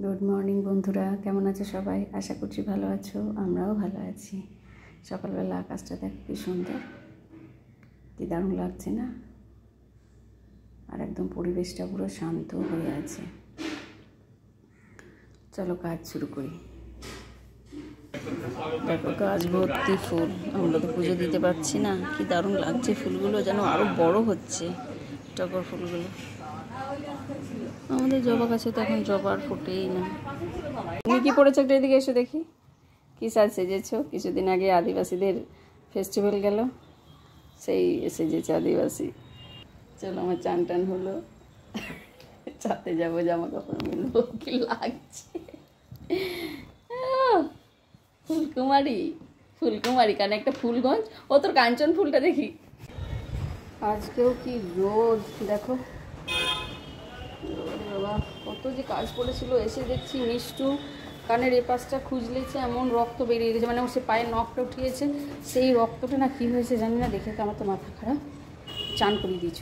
Good morning বন্ধুরা, কেমন আছো সবাই? আশা করছি ভালো আছো, আমরাও ভালো আছি। সকালবেলা আকাশটা দেখ কি সুন্দর, কি দারুণ লাগছে না? আর একদম পরিবেশটা পুরো শান্ত হয়ে আছে। চলো কাজ শুরু করি। দেখো গাছ ভর্তি ফুল, আমরা তো পুজো দিতে পারছি না, কি দারুণ লাগছে। ফুলগুলো যেন আরও বড় হচ্ছে, টগর ফুলগুলো। আমাদের জবা গাছে তো এখন জবা আর ফোটেই না। তুমি কি পড়েছো? একটা এদিকে এসে দেখি, কী সাজ সেজেছো? কিছুদিন আগে আদিবাসীদের ফেস্টিভ্যাল গেল, সেই সেজেছে আদিবাসী। চলো আমার চান টান হলো, ছাদে যাবো, জামা কাপড় মিলবো। কি লাগছে ফুলকুমারী, ফুলকুমারী কানে একটা ফুলগঞ্জ। ও তোর কাঞ্চন ফুলটা দেখি। আজকেও কি রোদ দেখো বাবা, কত যে কাজ পড়েছিল। এসে দেখছি মিষ্টু কানের এ পাশটা খুঁজলেছে, এমন রক্ত বেরিয়ে গেছে, মানে সে পায়ে নখটা উঠিয়েছে, সেই রক্তটা না কী হয়েছে জানি না। দেখে তো আমার তো মাথা খারাপ। চান করে দিয়েছ,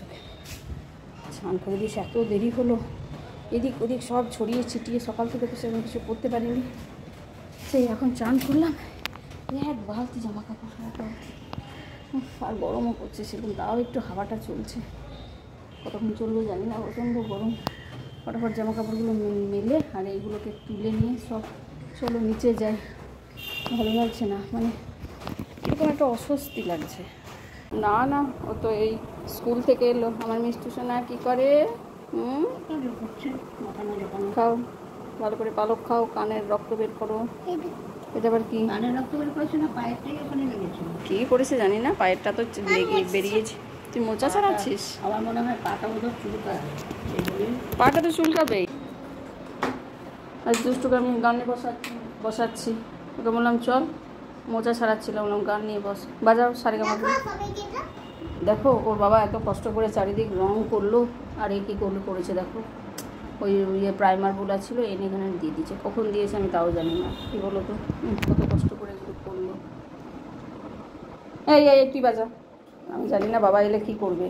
চান করে দিয়েছে, এত দেরি হলো। এদিক ওদিক সব ছড়িয়ে ছিটিয়ে, সকাল থেকে তো সেরকম কিছু করতে পারিনি। সেই এখন চান করলাম, এক বালতি জামা কাপড় রাখা, আর গরমও করছে সেরকম। তাও একটু হাওয়াটা চলছে, কতক্ষণ চলবে জানি না, প্রচণ্ড গরম। ফটাফট জামা কাপড়গুলো মেলে আর এইগুলোকে তুলে নিয়ে সব চলো নিচে যাই। ভালো লাগছে না, মানে এরকম একটা অস্বস্তি লাগছে। না না, ও তো এই স্কুল থেকে এলো। আমার মিষ্টু সোনা কী করে? খাও ভালো করে, পালক খাও, কানের রক্ত বের করো। এটা আবার কি? কানের রক্ত বের করেছে না, পায়েরটাই ওখানে লেগেছে। কী করেছে জানি না, পায়েরটা তো বেরিয়েছে। তুই মোচা ছাড়াচ্ছিস? আমার মনে হয় পাটা বোধহয় চুলকায়, পাটা তো চুলকাবেই। আজ দুষ্টুকে আমি গানে বসাচ্ছি, ওকে বললাম চল, মোচা ছাড়াচ্ছিলাম, বললাম গান নিয়ে বস, বাজাও সারেগামা। দেখো ওর বাবা এত কষ্ট করে চারিদিক রং করলো, আর এ কী করেছে দেখো। ওই প্রাইমার বোলা ছিল, এনে এখানে দিয়ে দিচ্ছে। কখন দিয়েছে আমি তাও জানি না। কী বলো তো, কত কষ্ট করে এগুলো করলো। এই একটি বাজা, আমি জানি না বাবা এলে কী করবে।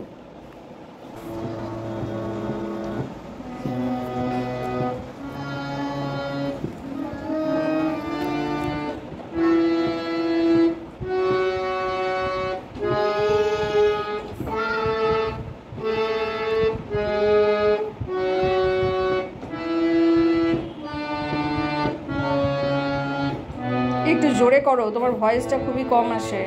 একটু জোরে করো, তোমার ভয়েসটা খুবই কম আসে।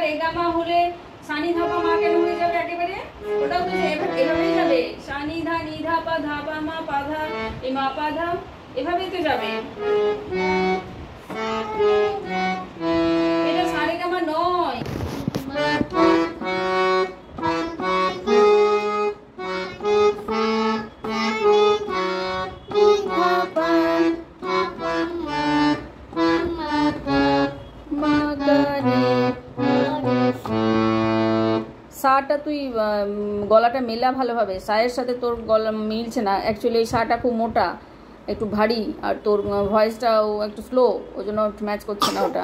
রেগামা হলে সানি ধাপা মা কেন হয়ে যাবে একেবারে? ওটাও তো এভাবেই যাবে, সানি ধা নি ধা পা ধা পা মা পা ধা এ মা পা ধা, এভাবেই তো যাবে। এটা সারেগামা নয়। শাটা তুই গলাটা মেলা ভালোভাবে, শায়ের সাথে তোর গলা মিলছে না অ্যাকচুয়ালি। এই শাটা খুব মোটা, একটু ভারী, আর তোর ভয়েসটাও একটু স্লো, ওই জন্য একটু ম্যাচ করছে না ওটা।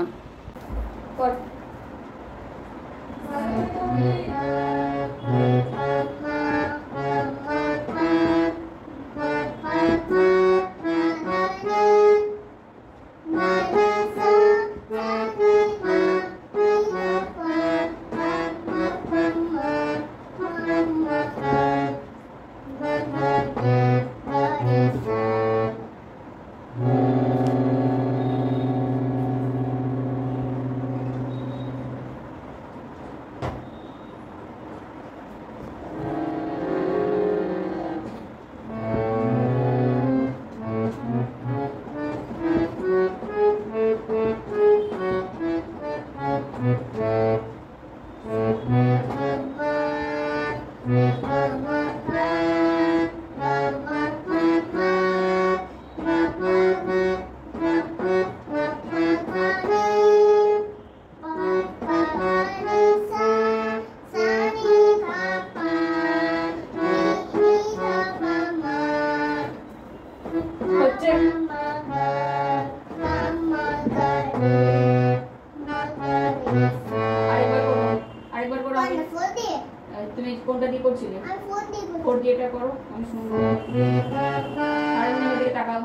আরেকবার করো তুমি কোনটা দিয়ে করছিলে? 4 দিয়ে এটা করো, আমি শুনবো। আর এমনি দিকে তাকাও।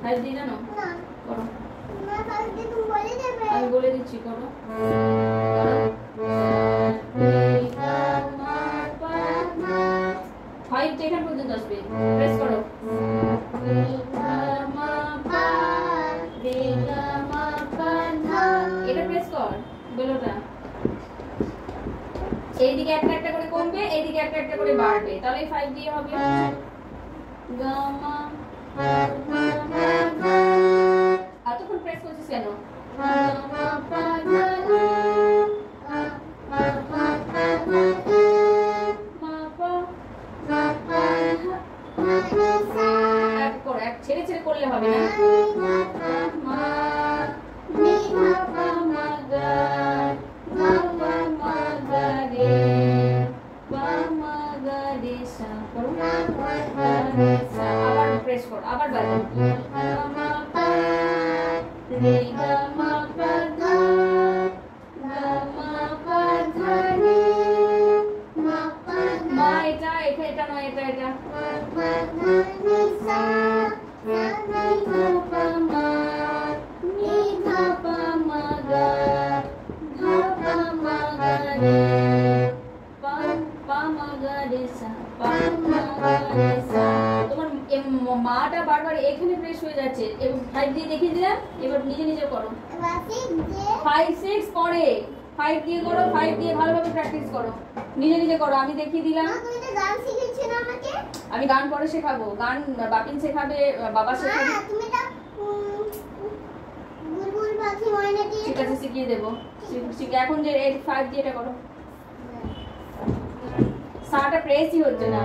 फाइव दी जानो करो আমি বলে দিচ্ছি করো ফাইভ যেখান পর্যন্ত আসবে প্রেস করো এটা প্রেস কর বেলোটা এইদিকে একটা একটা করে কমবে এইদিকে একটা একটা করে বাড়বে তাহলে 5 দিয়ে হবে গামা এতক্ষণ প্রেস করছিস কেন ছেড়ে ছেড়ে করলে হবে না আবার প্রেস কর আবার বাজাও মা এটা এটা এটা নয় এটা এটা তোমার মাটা বারবার এখানে প্রেস হয়ে যাচ্ছে এবং 5 দিয়ে দেখিয়ে দিলাম এবার নিজে নিজে করো 5 6 পরে 5 দিয়ে করো 5 দিয়ে ভালোভাবে প্র্যাকটিস করো নিজে নিজে করো আমি দেখিয়ে দিলাম তুমি তো গান শিখিয়েছ না আমাকে আমি গান পরে শেখাবো গান বাপিন শেখাবে বাবা শেখাবে তুমি তো বুলবুল পাখি ময়না দিয়ে ঠিক আছে শিখিয়ে দেব এখন যে 5 দিয়ে এটা করো সাটা প্রেসই হচ্ছে না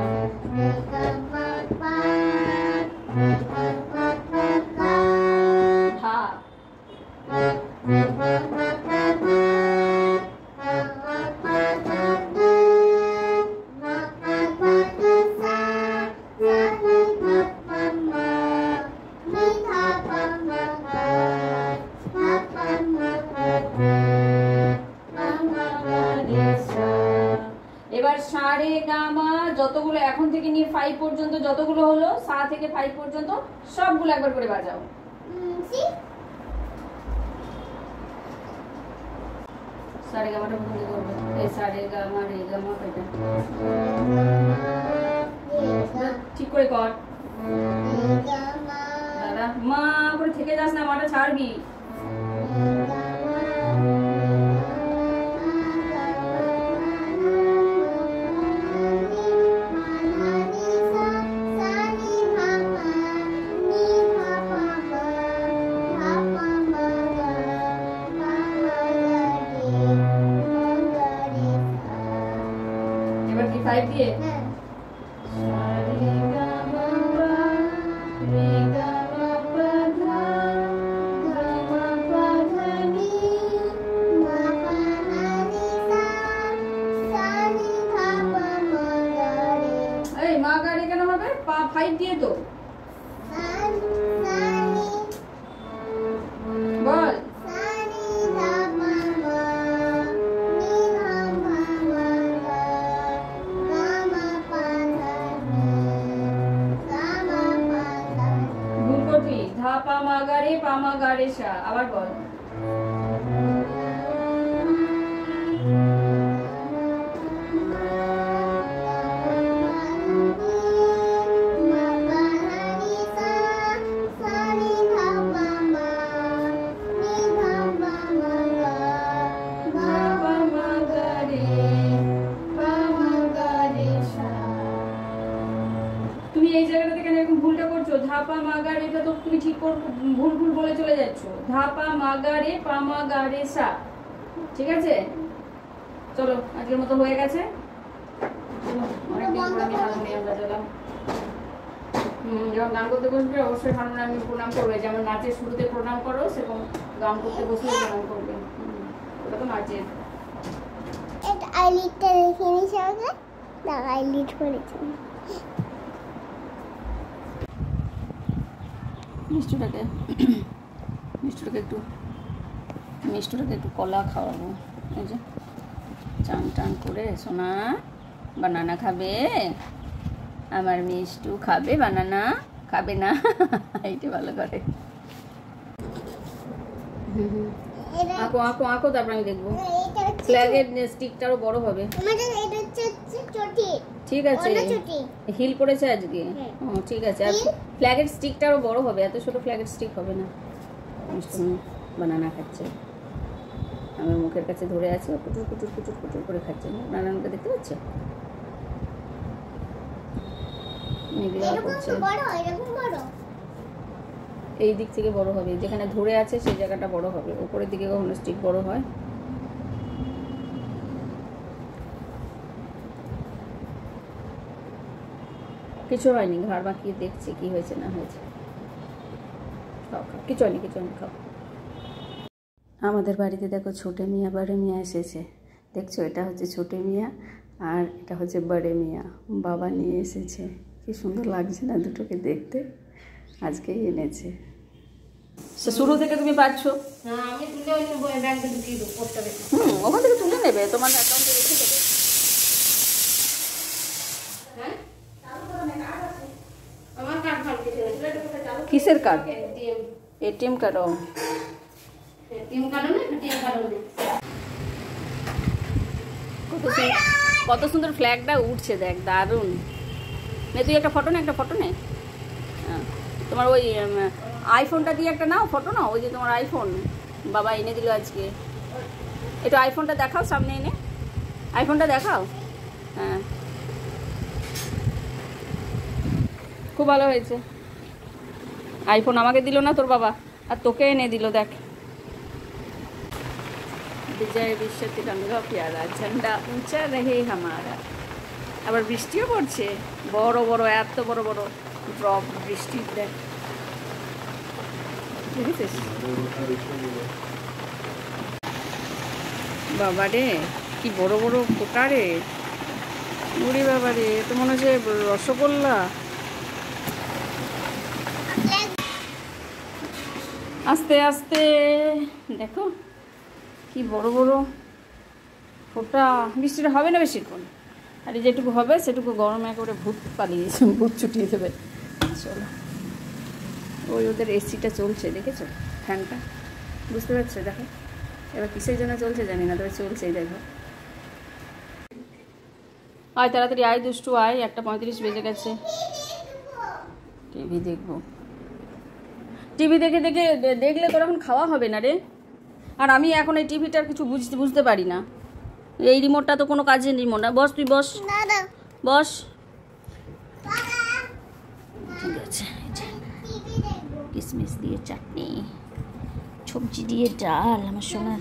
ধা এবার সারে গামা যতগুলো এখন থেকে নিয়ে 5 পর্যন্ত যতগুলো হলো সা থেকে 5 পর্যন্ত সবগুলো একবার করে বাজাও সারে গামাটা বন্ধ করবে এই সারে গামা রে গামা এটা ঠিক করে কর দাদা মা করে থেকে যাস না মাটা ছাড়বি এবার কি 5 দিয়ে এই মা গাড়ি কেন হবে 5 দিয়ে তো বল ধা পা মা গা রে সা আবার বল তুমি এই জায়গাটা থেকে এরকম ভুলটা করছো ধাপা মাগা রে এটা তো তুমি ঠিক ভুল ভুল বলে চলে যাচ্ছো ধাপা মাগা রে পা মা গা রে সা ঠিক আছে চলো আজকের মতো হয়ে গেছে। অনেকদিন পর আমি হারমোনিয়াম বাজালাম। যখন গান করতে বসবে অবশ্যই হারমোনিয়ামে প্রণাম করবে, যেমন নাচের শুরুতে প্রণাম করো সেরকম গান করতে বসলে প্রণাম করবে। ওটা তো নাচের। এটা আইলিডটা রেখে নিয়েছে আমাকে, দাঁড়া আইলিড করেছি। মিষ্টিটাকে একটু কলা খাওয়াবো। এই যে চান টান করে, সোনা বানানা খাবে, আমার মিষ্টু খাবে, বানানা খাবে না এইটা ভালো করে। আঁকো আঁকো আঁকো, তারপর আমি দেখবো। ফ্ল্যাগের স্টিকটারও বড় হবে। ঠিক আছে, হিল পড়েছে আজকে। ঠিক আছে, আর ফ্ল্যাগের স্টিকটারও বড় হবে, এত ছোট ফ্ল্যাগের স্টিক হবে না। মিষ্টি বানানা খাচ্ছে, আমার মুখের কাছে ধরে আছে, কুটুর কুটুর কুটুর কুটুর করে খাচ্ছে। বানানাটা দেখতে পাচ্ছ? এই দিক থেকে বড় হবে, যেখানে ধরে আছে সেই জায়গাটা বড় হবে, উপরের দিকে কখনো স্টিক বড় হয়। কিছু হয়নি, ঘাড় বাঁকিয়ে দেখছি কি হয়েছে না হয়েছে। খাও খাও, কিছু হয়নি খাও। আমাদের বাড়িতে দেখো ছোটে মিয়া বড়ে মিয়া এসেছে, দেখছো? এটা হচ্ছে ছোটে মিয়া আর এটা হচ্ছে বড়ে মিয়া, বাবা নিয়ে এসেছে। কি সুন্দর লাগছে না দুটোকে দেখতে, আজকেই এনেছে। শুরু থেকে তুমি পাচ্ছ? ওখান থেকে তুলে নেবে, তোমার অ্যাকাউন্টে রেখে দেবে। কিসের কার্ড? ATM card. কত সুন্দর ফ্ল্যাগটা উঠছে, দেখ দারুণ। নে তুই একটা ফটো নে। তোমার ওই আইফোনটা দিয়ে একটা নাও ফটো, নাও। ওই যে তোমার আইফোন বাবা এনে দিল আজকে। একটু আইফোনটা দেখাও, সামনে এনে আইফোনটা দেখাও। হ্যাঁ, খুব ভালো হয়েছে। আইফোন আমাকে দিল না তোর বাবা, আর তোকে এনে দিল। দেখ, বিজয় বিশ্ব তিরঙ্গা প্যারা, ঝান্ডা উঁচা রহে হামারা। আবার বৃষ্টিও পড়ছে, বড় বড়, এত বড় বড় ড্রপ বৃষ্টি। দেখ, দেখেছিস? বাবা রে, কি বড় বড় ফোটা রে। উড়ি বাবা রে, তো মনে হচ্ছে রসগোল্লা। আস্তে আস্তে দেখো কি বড় বড় ফোটা। বৃষ্টিটা হবে না বেশিক্ষণ, আর যেটুকু হবে সেটুকু গরমে একেবারে ভূত পালিয়েছে, ভূত ছুটিয়ে দেবে। চলো, ওই ওদের এসিটা চলছে, দেখেছো? ফ্যানটা বুঝতে পারছো? দেখো এবার কিসের জন্য চলছে জানি না, তবে চলছেই। দেখো, আয় তাড়াতাড়ি আয় দুষ্টু আয়, 1:35 বেজে গেছে। টিভি দেখবো, টিভি দেখলে তোর এখন খাওয়া হবে না রে। আর আমি এখন এই টিভিটার কিছু বুঝতে পারি না। এই রিমোটটা তো কোনো কাজের রিমোট না। বস, তুই বস বস। ঠিক আছে, কিশমিশ দিয়ে চাটনি, সবজি দিয়ে ডাল, আমার সোনার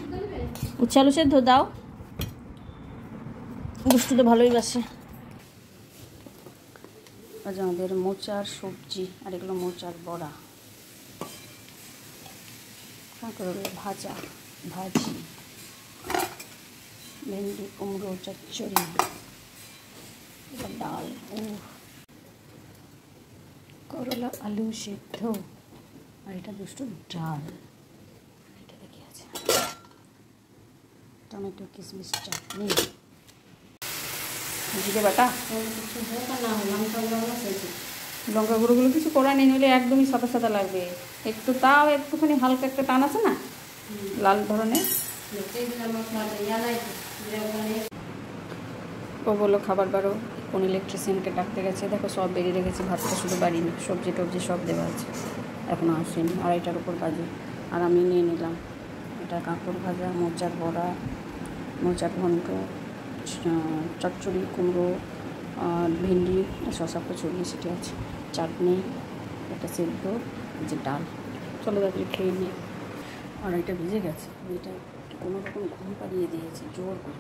উচ্ছালু সেদ্ধ দাও। দুষ্টু তো ভালোই বাসে। আজ আমাদের মোচার সবজি, আর এগুলো মোচার বড়া, কাঁকরোলের ভাজি, ভেন্ডি কুমড়ো চচ্চড়ি, ডাল, করলা আলু সেদ্ধ, আর এটা দুষ্টু ডাল। এটা দেখি আছে টমেটো কিশমিশ চাটনি, জিরে বাটা, লঙ্কা গুঁড়োগুলো কিছু করা নেই, নইলে একদমই সাদা সাদা লাগবে। একটু তাও একটুখানি হালকা একটা টান আছে না, লাল ধরনের। ও বললো খাবার বারো, কোন ইলেকট্রিশিয়ানকে ডাকতে গেছে। দেখো সব বেরিয়ে রেখেছি, ভাতটা শুধু বাড়িনি, সবজি টবজি সব দেওয়া আছে, এখনও আসেনি। 2:30টার উপর বাজে, আর আমি নিয়ে নিলাম এটা কাঁকড় ভাজা, মোচার বড়া, মোচার ঘন্ট, চচ্চড়ি, কুমড়ো, ভেন্ডি, শশা কচুরি সেটি আছে, চাটনি, একটা সেদ্ধ, যে ডাল। চলো তাড়াতাড়ি খেয়ে নিই। 2:30 বেজে গেছে, এটা কোনো রকম ঘুম পাড়িয়ে দিয়েছে জোর করে।